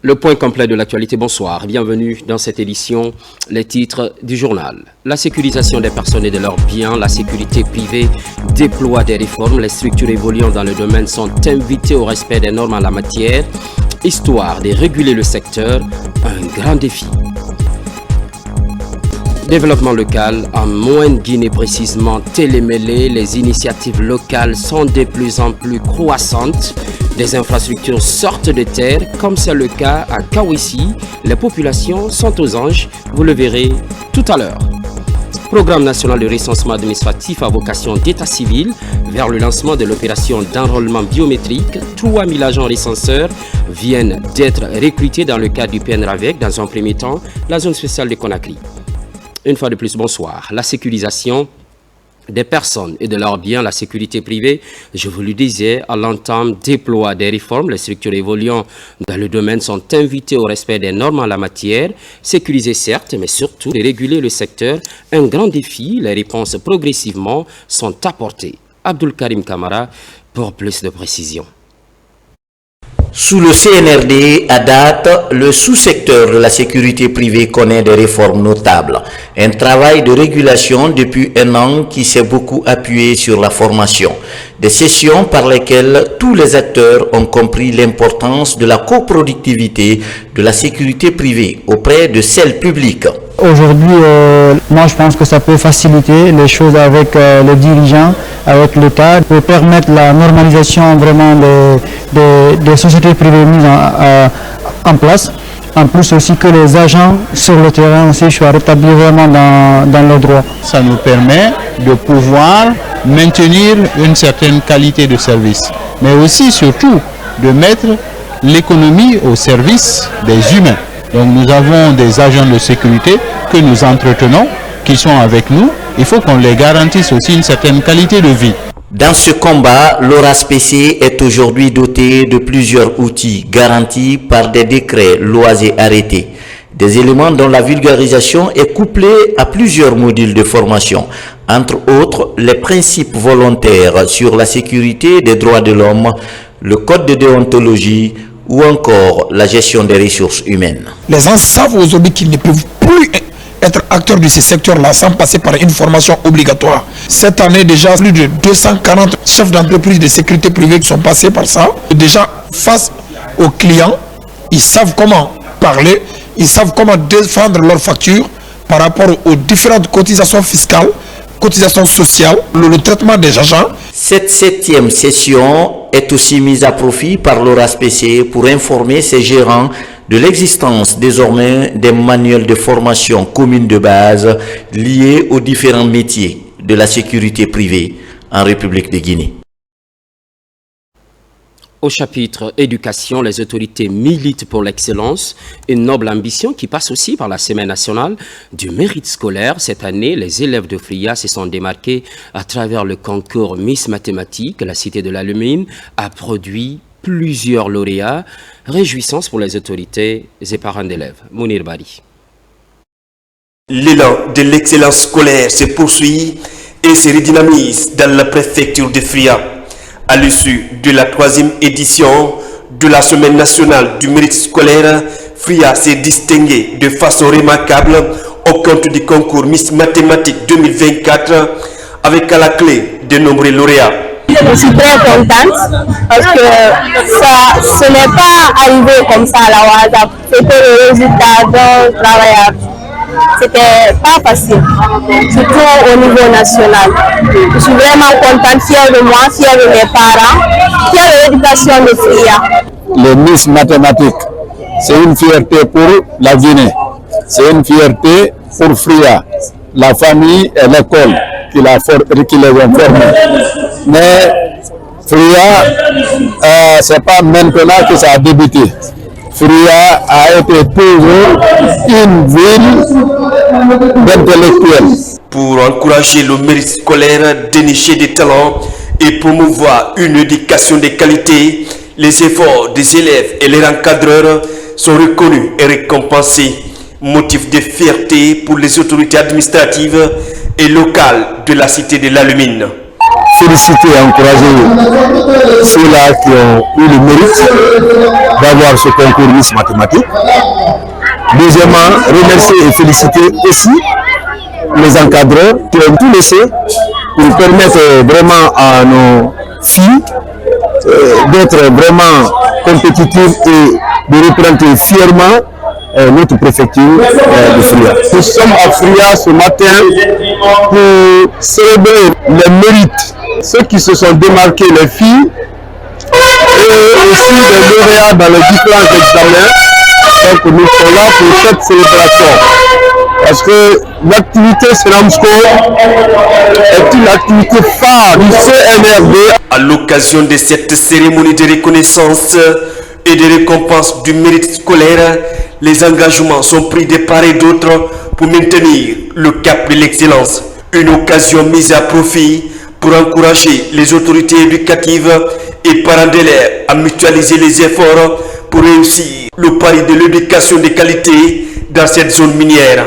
Le point complet de l'actualité, bonsoir. Bienvenue dans cette édition. Les titres du journal. La sécurisation des personnes et de leurs biens, la sécurité privée déploie des réformes. Les structures évoluant dans le domaine sont invitées au respect des normes en la matière. Histoire de réguler le secteur, un grand défi. Développement local, en Moyenne-Guinée précisément, télémêlé, les initiatives locales sont de plus en plus croissantes. Des infrastructures sortent de terre, comme c'est le cas à Kawissi. Les populations sont aux anges, vous le verrez tout à l'heure. Programme national de recensement administratif à vocation d'état civil vers le lancement de l'opération d'enrôlement biométrique. 3000 agents recenseurs viennent d'être recrutés dans le cadre du PNRAVEC, dans un premier temps, la zone spéciale de Conakry. Une fois de plus, bonsoir. La sécurisation des personnes et de leurs biens, la sécurité privée, je vous le disais, à l'entame déploie des réformes. Les structures évoluant dans le domaine sont invitées au respect des normes en la matière. Sécuriser certes, mais surtout de réguler le secteur. Un grand défi, les réponses progressivement sont apportées. Abdul Karim Kamara pour plus de précision. Sous le CNRD, à date, le sous-secteur de la sécurité privée connaît des réformes notables. Un travail de régulation depuis un an qui s'est beaucoup appuyé sur la formation. Des sessions par lesquelles tous les acteurs ont compris l'importance de la coproductivité de la sécurité privée auprès de celle publique. Aujourd'hui, moi je pense que ça peut faciliter les choses avec les dirigeants, avec l'État, peut permettre la normalisation vraiment des sociétés privées mises en place. En plus aussi que les agents sur le terrain aussi soient rétablis vraiment dans leurs droits. Ça nous permet de pouvoir maintenir une certaine qualité de service, mais aussi surtout de mettre l'économie au service des humains. Donc nous avons des agents de sécurité que nous entretenons, qui sont avec nous. Il faut qu'on les garantisse aussi une certaine qualité de vie. Dans ce combat, l'ORASPC est aujourd'hui doté de plusieurs outils garantis par des décrets, lois et arrêtés. Des éléments dont la vulgarisation est couplée à plusieurs modules de formation, entre autres les principes volontaires sur la sécurité des droits de l'homme, le code de déontologie ou encore la gestion des ressources humaines. Les gens savent aujourd'hui qu'ils ne peuvent plus être acteurs de ces secteurs-là sans passer par une formation obligatoire. Cette année, déjà, plus de 240 chefs d'entreprise de sécurité privée qui sont passés par ça. Déjà, face aux clients, ils savent comment parler, ils savent comment défendre leurs factures par rapport aux différentes cotisations fiscales, cotisations sociales, le traitement des agents. Cette 7e session est aussi mise à profit par l'ORASPC pour informer ses gérants de l'existence désormais des manuels de formation commune de base liés aux différents métiers de la sécurité privée en République de Guinée. Au chapitre éducation, les autorités militent pour l'excellence, une noble ambition qui passe aussi par la Semaine nationale du mérite scolaire. Cette année, les élèves de Fria se sont démarqués à travers le concours Miss Mathématiques. La Cité de la Lumine a produit plusieurs lauréats. Réjouissance pour les autorités et parents d'élèves. Mounir Bari. L'élan de l'excellence scolaire se poursuit et se redynamise dans la préfecture de Fria. À l'issue de la 3e édition de la Semaine nationale du mérite scolaire, Fria s'est distingué de façon remarquable au compte du concours Miss Mathématiques 2024 avec à la clé de nombreux lauréats. Je suis très contente parce que ce n'est pas arrivé comme ça à la WhatsApp. C'était le résultat d'un travail. C'était pas facile, surtout au niveau national. Je suis vraiment contente, fière de moi, fière de mes parents, fière de l'éducation de Fria. Les Miss Mathématiques, c'est une fierté pour la Guinée, c'est une fierté pour Fria, la famille et l'école qui les ont formés. Mais Fria, c'est pas maintenant que ça a débuté. Fria a été toujours une ville d'intellectuels. Pour encourager le mérite scolaire, dénicher des talents et promouvoir une éducation de qualité, les efforts des élèves et leurs encadreurs sont reconnus et récompensés. Motif de fierté pour les autorités administratives et locales de la Cité de la Lumine. féliciter et encourager ceux-là qui ont eu le mérite d'avoir ce concours Miss Mathématiques. Deuxièmement, remercier et féliciter aussi les encadreurs qui ont tout laissé pour permettre vraiment à nos filles d'être vraiment compétitives et de représenter fièrement notre préfecture de Fria. Nous sommes à Fria ce matin pour célébrer les mérites, ceux qui se sont démarqués, les filles, et aussi les lauréats dans les différents examens. Donc nous sommes là pour cette célébration. Parce que l'activité Senamsco est une activité phare du CNRD. À l'occasion de cette cérémonie de reconnaissance et de récompense du mérite scolaire, les engagements sont pris de part et d'autre pour maintenir le cap de l'excellence. Une occasion mise à profit pour encourager les autorités éducatives et parents d'élèves à mutualiser les efforts pour réussir le pari de l'éducation de qualité dans cette zone minière.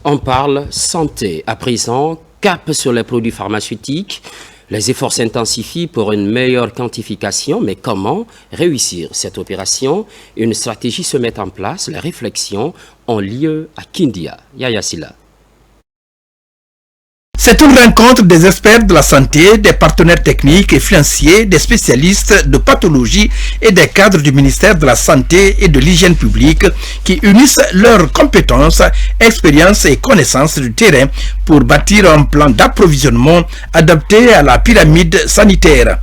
On parle santé à présent, cap sur les produits pharmaceutiques. Les efforts s'intensifient pour une meilleure quantification, mais comment réussir cette opération? Une stratégie se met en place, les réflexions ont lieu à Kindia. Yaya Silla. C'est une rencontre des experts de la santé, des partenaires techniques et financiers, des spécialistes de pathologie et des cadres du ministère de la Santé et de l'Hygiène publique qui unissent leurs compétences, expériences et connaissances du terrain pour bâtir un plan d'approvisionnement adapté à la pyramide sanitaire.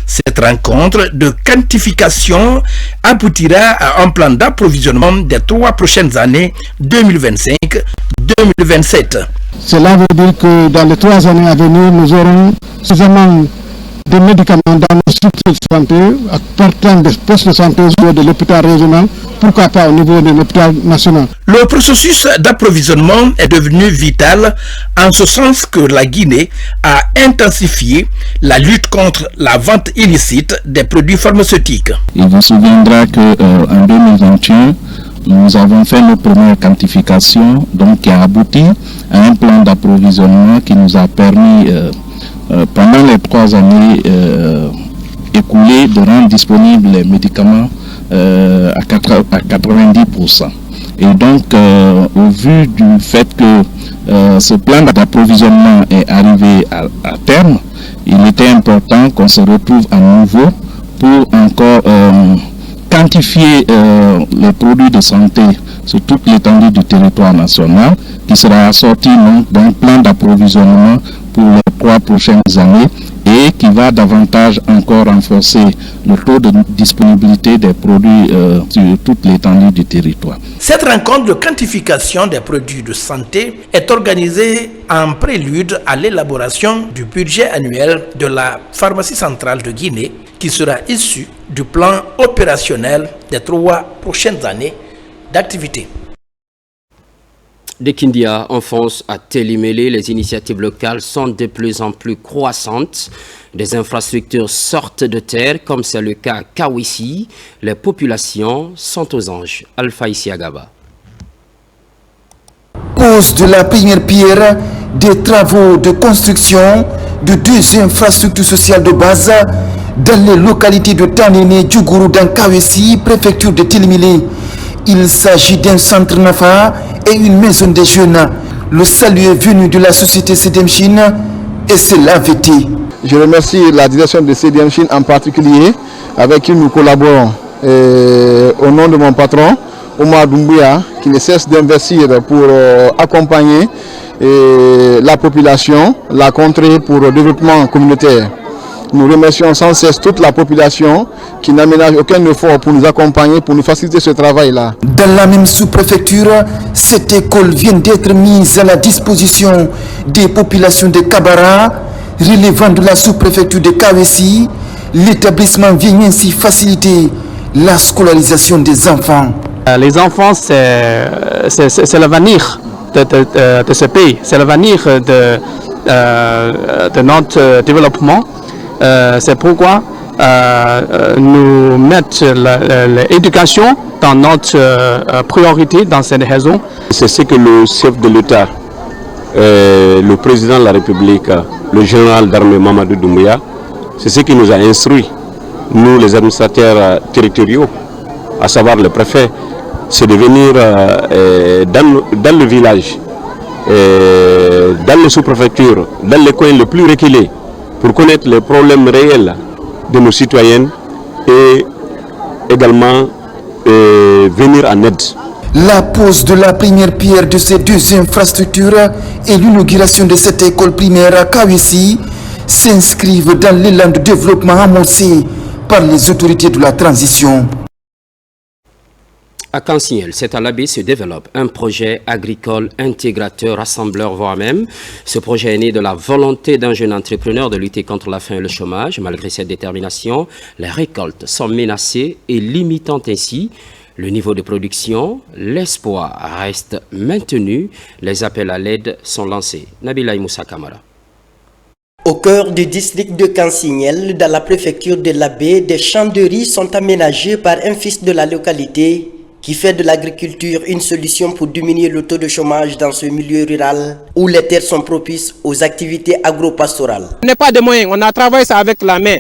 Cette rencontre de quantification aboutira à un plan d'approvisionnement des 3 prochaines années 2025-2027. Cela veut dire que dans les 3 années à venir, nous aurons suffisamment de médicaments dans nos structures de santé, partant des postes de santé au niveau de l'hôpital régional, pourquoi pas au niveau de l'hôpital national. Le processus d'approvisionnement est devenu vital en ce sens que la Guinée a intensifié la lutte contre la vente illicite des produits pharmaceutiques. Il vous souviendra qu'en 2021, nous avons fait nos premières quantifications, donc qui a abouti à un plan d'approvisionnement qui nous a permis, pendant les 3 années écoulées, de rendre disponibles les médicaments à 90%. Et donc, au vu du fait que ce plan d'approvisionnement est arrivé à terme, il était important qu'on se retrouve à nouveau pour encore quantifier les produits de santé sur toute l'étendue du territoire national, qui sera assorti d'un plan d'approvisionnement pour les 3 prochaines années et qui va davantage encore renforcer le taux de disponibilité des produits sur toute l'étendue du territoire. Cette rencontre de quantification des produits de santé est organisée en prélude à l'élaboration du budget annuel de la pharmacie centrale de Guinée, qui sera issu du plan opérationnel des 3 prochaines années d'activité. De Kindia en France à Télémélé, les initiatives locales sont de plus en plus croissantes. Des infrastructures sortent de terre, comme c'est le cas à Kawissi. Les populations sont aux anges. Alpha Isiagaba. Pose de la première pierre des travaux de construction de 2 infrastructures sociales de base dans les localités de Tanene, Djougourou, dans Kawissi, préfecture de Télémélé. Il s'agit d'un centre Nafa et une maison des jeunes. Le salut est venu de la société CDM Chine et c'est l'AVT. Je remercie la direction de CDM Chine en particulier, avec qui nous collaborons. Au nom de mon patron, Omar Doumbouya, qui ne cesse d'investir pour accompagner la population, la contrée pour le développement communautaire. Nous remercions sans cesse toute la population qui n'aménage aucun effort pour nous accompagner, pour nous faciliter ce travail-là. Dans la même sous-préfecture, cette école vient d'être mise à la disposition des populations de Kabara, relevant de la sous-préfecture de Kawissi. L'établissement vient ainsi faciliter la scolarisation des enfants. Les enfants, c'est l'avenir de ce pays, c'est l'avenir de notre développement. C'est pourquoi nous mettons l'éducation dans notre priorité dans cette raison. C'est ce que le chef de l'État le président de la République, le général d'armée Mamadou Doumbouya, c'est ce qui nous a instruit, nous les administrateurs territoriaux, à savoir le préfet, c'est de venir dans le village, dans les sous-préfectures, dans les coins les plus reculés, pour connaître les problèmes réels de nos citoyens et également venir en aide. La pose de la première pierre de ces deux infrastructures et l'inauguration de cette école primaire à Kawessi s'inscrivent dans l'élan de développement amorcé par les autorités de la transition. À Kansignel, c'est à l'abbé se développe un projet agricole intégrateur, rassembleur, voire même. Ce projet est né de la volonté d'un jeune entrepreneur de lutter contre la faim et le chômage. Malgré cette détermination, les récoltes sont menacées et limitant ainsi le niveau de production. L'espoir reste maintenu. Les appels à l'aide sont lancés. Nabila Moussa Kamara. Au cœur du district de Kansignel, dans la préfecture de l'Abbé, des champs de riz sont aménagés par un fils de la localité qui fait de l'agriculture une solution pour diminuer le taux de chômage dans ce milieu rural où les terres sont propices aux activités agro-pastorales. On n'a pas de moyens, on a travaillé ça avec la main.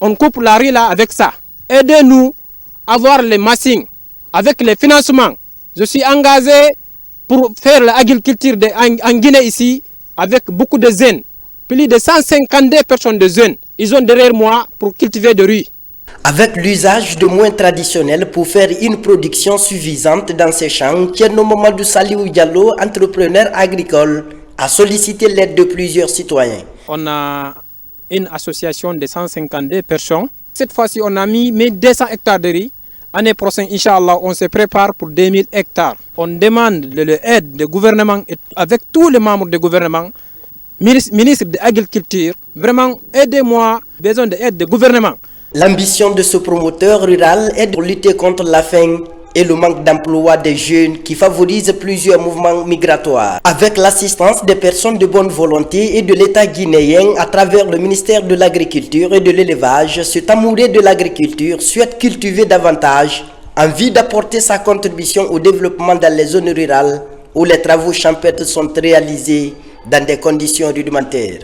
On coupe la riz là avec ça. Aidez-nous à avoir les machines, avec les financements. Je suis engagé pour faire l'agriculture en Guinée ici avec beaucoup de jeunes. Plus de 152 personnes de jeunes. Ils ont derrière moi pour cultiver de riz. Avec l'usage de moyens traditionnels pour faire une production suffisante dans ces champs, Thierno Mamadou Saliou Diallo, entrepreneur agricole, a sollicité l'aide de plusieurs citoyens. On a une association de 152 personnes. Cette fois-ci, on a mis 200 hectares de riz. L'année prochaine, Inch'Allah, on se prépare pour 2000 hectares. On demande l'aide du gouvernement et avec tous les membres du gouvernement, ministre de l'Agriculture, vraiment aidez-moi, besoin d'aide du gouvernement. L'ambition de ce promoteur rural est de lutter contre la faim et le manque d'emploi des jeunes qui favorise plusieurs mouvements migratoires. Avec l'assistance des personnes de bonne volonté et de l'État guinéen à travers le ministère de l'Agriculture et de l'Élevage, cet amoureux de l'agriculture souhaite cultiver davantage en vue d'apporter sa contribution au développement dans les zones rurales où les travaux champêtres sont réalisés dans des conditions rudimentaires.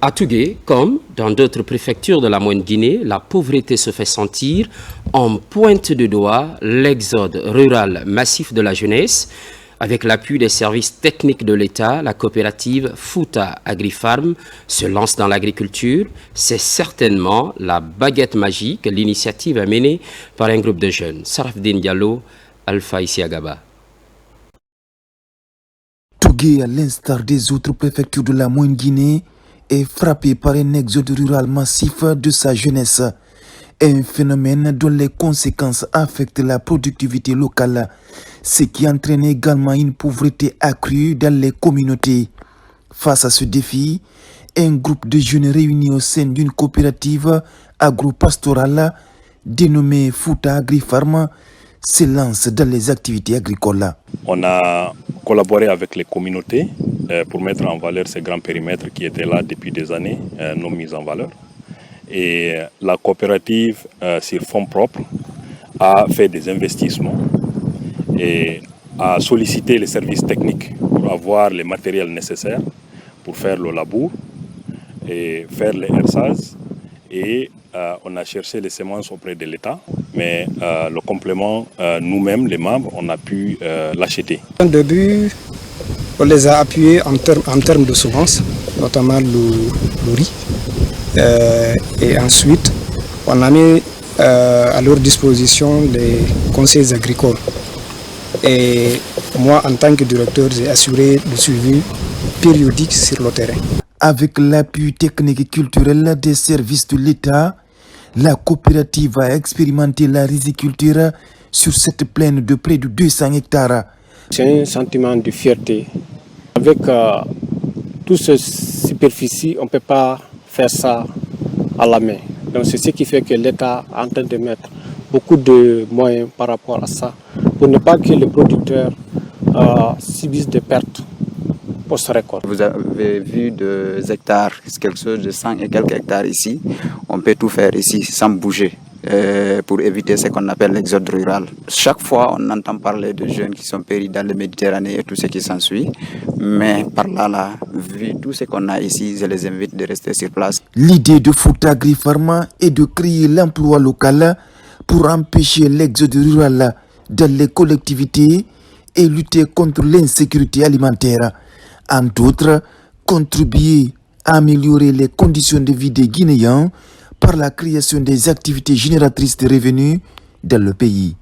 À Tougué, comme dans d'autres préfectures de la Moyenne-Guinée, la pauvreté se fait sentir. On pointe du doigt l'exode rural massif de la jeunesse. Avec l'appui des services techniques de l'État, la coopérative Fouta Agrifarm se lance dans l'agriculture. C'est certainement la baguette magique, l'initiative est menée par un groupe de jeunes. Sarafdine Diallo, Alpha Isiagaba. Tougué, à l'instar des autres préfectures de la Moyenne-Guinée, est frappé par un exode rural massif de sa jeunesse. Un phénomène dont les conséquences affectent la productivité locale, ce qui entraîne également une pauvreté accrue dans les communautés. Face à ce défi, un groupe de jeunes réunis au sein d'une coopérative agro-pastorale dénommée Fouta Agrifarm se lance dans les activités agricoles. On a collaboré avec les communautés pour mettre en valeur ces grands périmètres qui étaient là depuis des années, non mis en valeur. Et la coopérative, sur fonds propres, a fait des investissements et a sollicité les services techniques pour avoir les matériels nécessaires pour faire le labour et faire les hersages. Et on a cherché les semences auprès de l'État, mais le complément, nous-mêmes, les membres, on a pu l'acheter. Au début, on les a appuyés en termes de semences, notamment le riz. Et ensuite, on a mis à leur disposition les conseils agricoles. Et moi, en tant que directeur, j'ai assuré le suivi périodique sur le terrain. Avec l'appui technique et culturel des services de l'État, la coopérative a expérimenté la riziculture sur cette plaine de près de 200 hectares. C'est un sentiment de fierté. Avec toute cette superficie, on ne peut pas faire ça à la main. Donc c'est ce qui fait que l'État est en train de mettre beaucoup de moyens par rapport à ça, pour ne pas que les producteurs subissent des pertes post-récolte. Vous avez vu des hectares, quelque chose de 100 et quelques hectares ici. On peut tout faire ici sans bouger. pour éviter ce qu'on appelle l'exode rural. Chaque fois, on entend parler de jeunes qui sont péris dans la Méditerranée et tout ce qui s'ensuit. Mais par là, vu tout ce qu'on a ici, je les invite de rester sur place. L'idée de Fouta Agri-Pharma est de créer l'emploi local pour empêcher l'exode rural dans les collectivités et lutter contre l'insécurité alimentaire. Entre autres, contribuer à améliorer les conditions de vie des Guinéens par la création des activités génératrices de revenus dans le pays.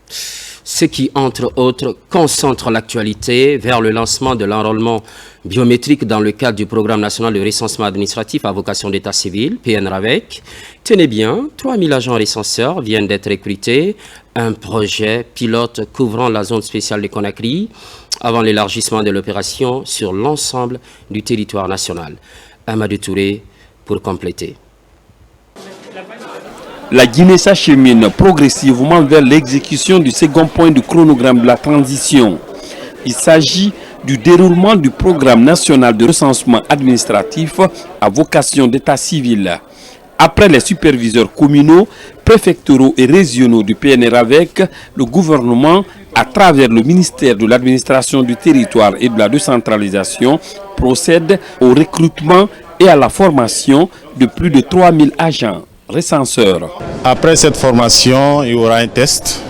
Ce qui, entre autres, concentre l'actualité vers le lancement de l'enrôlement biométrique dans le cadre du programme national de recensement administratif à vocation d'état civil, PNRAVEC. Tenez bien, 3000 agents recenseurs viennent d'être recrutés. Un projet pilote couvrant la zone spéciale de Conakry avant l'élargissement de l'opération sur l'ensemble du territoire national. Amadou Touré pour compléter. La Guinée s'achemine progressivement vers l'exécution du second point du chronogramme de la transition. Il s'agit du déroulement du programme national de recensement administratif à vocation d'état civil. Après les superviseurs communaux, préfectoraux et régionaux du PNRAVEC, le gouvernement, à travers le ministère de l'administration du territoire et de la décentralisation, procède au recrutement et à la formation de plus de 3000 agents recenseurs. Après cette formation, il y aura un test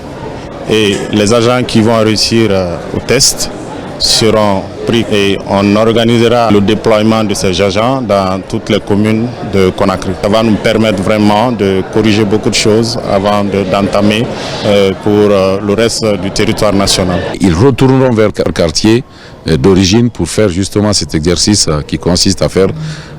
et les agents qui vont réussir au test seront pris et on organisera le déploiement de ces agents dans toutes les communes de Conakry. Ça va nous permettre vraiment de corriger beaucoup de choses avant d'entamer pour le reste du territoire national. Ils retourneront vers le quartier d'origine pour faire justement cet exercice qui consiste à faire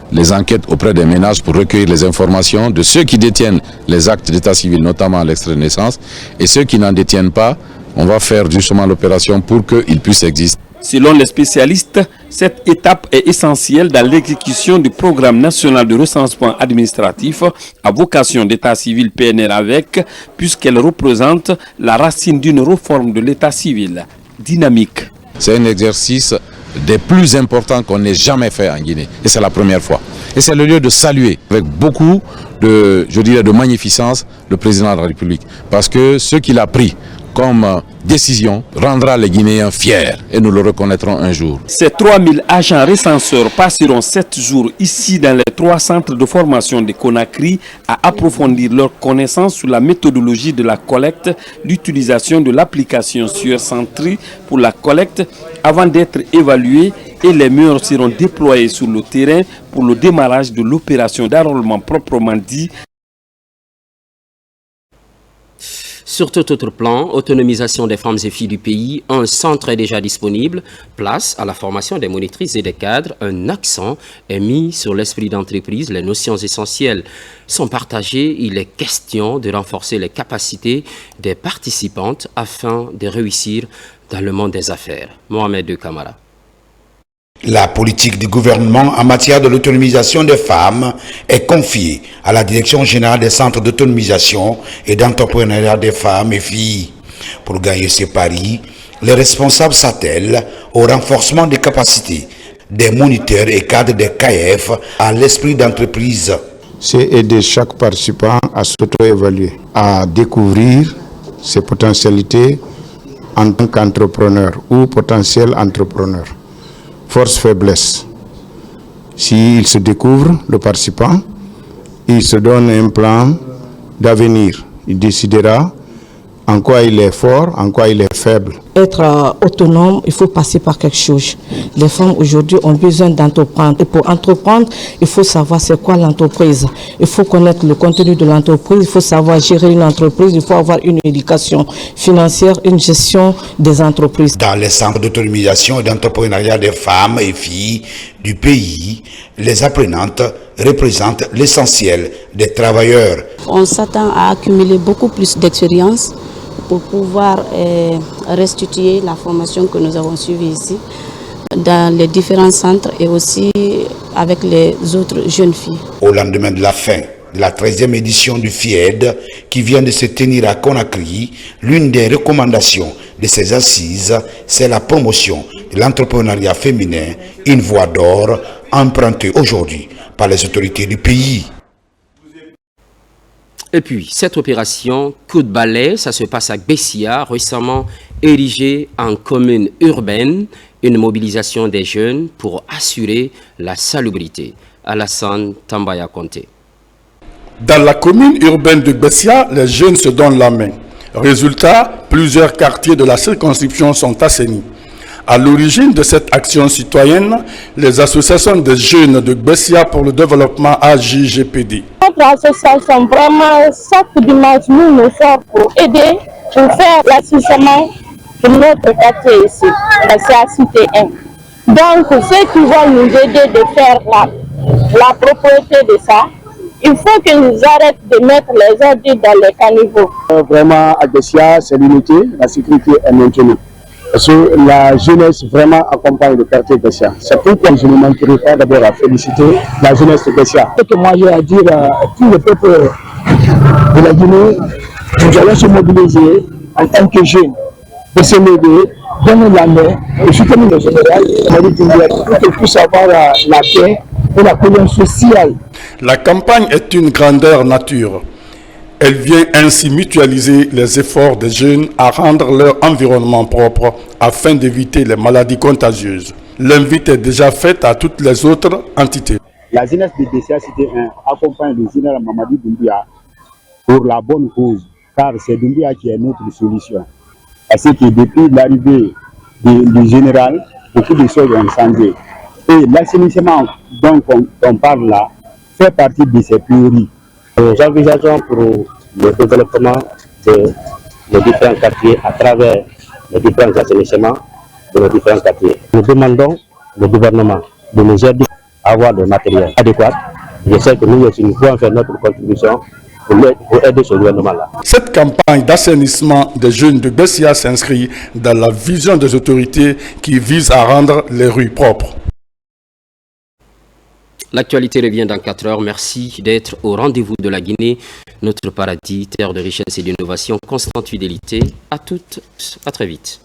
les enquêtes auprès des ménages pour recueillir les informations de ceux qui détiennent les actes d'état civil, notamment l'extrait de naissance, et ceux qui n'en détiennent pas, on va faire justement l'opération pour qu'ils puissent exister. Selon les spécialistes, cette étape est essentielle dans l'exécution du programme national de recensement administratif à vocation d'état civil PNRAVEC, puisqu'elle représente la racine d'une réforme de l'état civil dynamique. C'est un exercice des plus importants qu'on ait jamais fait en Guinée. Et c'est la première fois. Et c'est le lieu de saluer avec beaucoup de magnificence le président de la République. Parce que ce qu'il a pris comme décision rendra les Guinéens fiers et nous le reconnaîtrons un jour. Ces 3000 agents recenseurs passeront 7 jours ici dans les 3 centres de formation de Conakry à approfondir leurs connaissances sur la méthodologie de la collecte, l'utilisation de l'application Sueur Centri pour la collecte avant d'être évalués et les murs seront déployés sur le terrain pour le démarrage de l'opération d'enrôlement proprement dit. Sur tout autre plan, autonomisation des femmes et filles du pays, un centre est déjà disponible. Place à la formation des monitrices et des cadres. Un accent est mis sur l'esprit d'entreprise. Les notions essentielles sont partagées. Il est question de renforcer les capacités des participantes afin de réussir dans le monde des affaires. Mohamed Kamara. La politique du gouvernement en matière de l'autonomisation des femmes est confiée à la Direction générale des centres d'autonomisation et d'entrepreneuriat des femmes et filles. Pour gagner ce pari, les responsables s'attellent au renforcement des capacités des moniteurs et cadres des CAEF à l'esprit d'entreprise. C'est aider chaque participant à s'auto-évaluer, à découvrir ses potentialités en tant qu'entrepreneur ou potentiel entrepreneur. Force, faiblesse. S'il se découvre, le participant, il se donne un plan d'avenir. Il décidera en quoi il est fort, en quoi il est faible. Être autonome, il faut passer par quelque chose. Les femmes aujourd'hui ont besoin d'entreprendre. Et pour entreprendre, il faut savoir c'est quoi l'entreprise. Il faut connaître le contenu de l'entreprise, il faut savoir gérer une entreprise, il faut avoir une éducation financière, une gestion des entreprises. Dans les centres d'autonomisation et d'entrepreneuriat des femmes et filles du pays, les apprenantes représentent l'essentiel des travailleurs. On s'attend à accumuler beaucoup plus d'expérience pour pouvoir restituer la formation que nous avons suivie ici dans les différents centres et aussi avec les autres jeunes filles. Au lendemain de la fin de la 13e édition du FIED qui vient de se tenir à Conakry, l'une des recommandations de ces assises, c'est la promotion de l'entrepreneuriat féminin, une voie d'or empruntée aujourd'hui par les autorités du pays. Et puis, cette opération coup de balai, ça se passe à Bessia, récemment érigée en commune urbaine, une mobilisation des jeunes pour assurer la salubrité. Alassane Tambaya Conté. Dans la commune urbaine de Bessia, les jeunes se donnent la main. Résultat, plusieurs quartiers de la circonscription sont assainis. À l'origine de cette action citoyenne, les associations des jeunes de Bessia pour le développement AJGPD. Notre association, vraiment, chaque dimanche, nous sommes pour aider, pour faire l'assainissement de notre quartier ici, la cité 1. Donc, ceux qui vont nous aider de faire la propriété de ça, il faut qu'ils arrêtent de mettre les ordures dans les caniveaux. Vraiment, à Bessia, c'est l'unité, la sécurité est maintenue. Parce que la jeunesse vraiment accompagne le quartier Bessia. C'est pourquoi je ne manquerai pas d'abord à féliciter la jeunesse de Bessia. Ce que moi j'ai à dire à tout le peuple de la Guinée, nous allons se mobiliser en tant que jeunes, pour se lever, donner la main, et soutenir le général, pour qu'il puisse avoir la paix et la cohésion sociale. La campagne est une grandeur nature. Elle vient ainsi mutualiser les efforts des jeunes à rendre leur environnement propre afin d'éviter les maladies contagieuses. L'invite est déjà faite à toutes les autres entités. La jeunesse de Bessia Cité 1 accompagne le général Mamadi Doumbouya pour la bonne cause, car c'est Doumbouya qui est notre solution. Parce que depuis l'arrivée du général, beaucoup de choses ont changé. Et l'assainissement dont on parle là fait partie de ces priorités. Nous envisageons pour le développement de différents quartiers à travers les différents assainissements de nos différents quartiers. Nous demandons au gouvernement de nous aider à avoir le matériel adéquat. Je sais que nous aussi nous pouvons faire notre contribution pour aider ce gouvernement-là. Cette campagne d'assainissement des jeunes de Bessia s'inscrit dans la vision des autorités qui vise à rendre les rues propres. L'actualité revient dans 4 heures. Merci d'être au rendez-vous de la Guinée, notre paradis, terre de richesse et d'innovation, constante fidélité. À toutes, à très vite.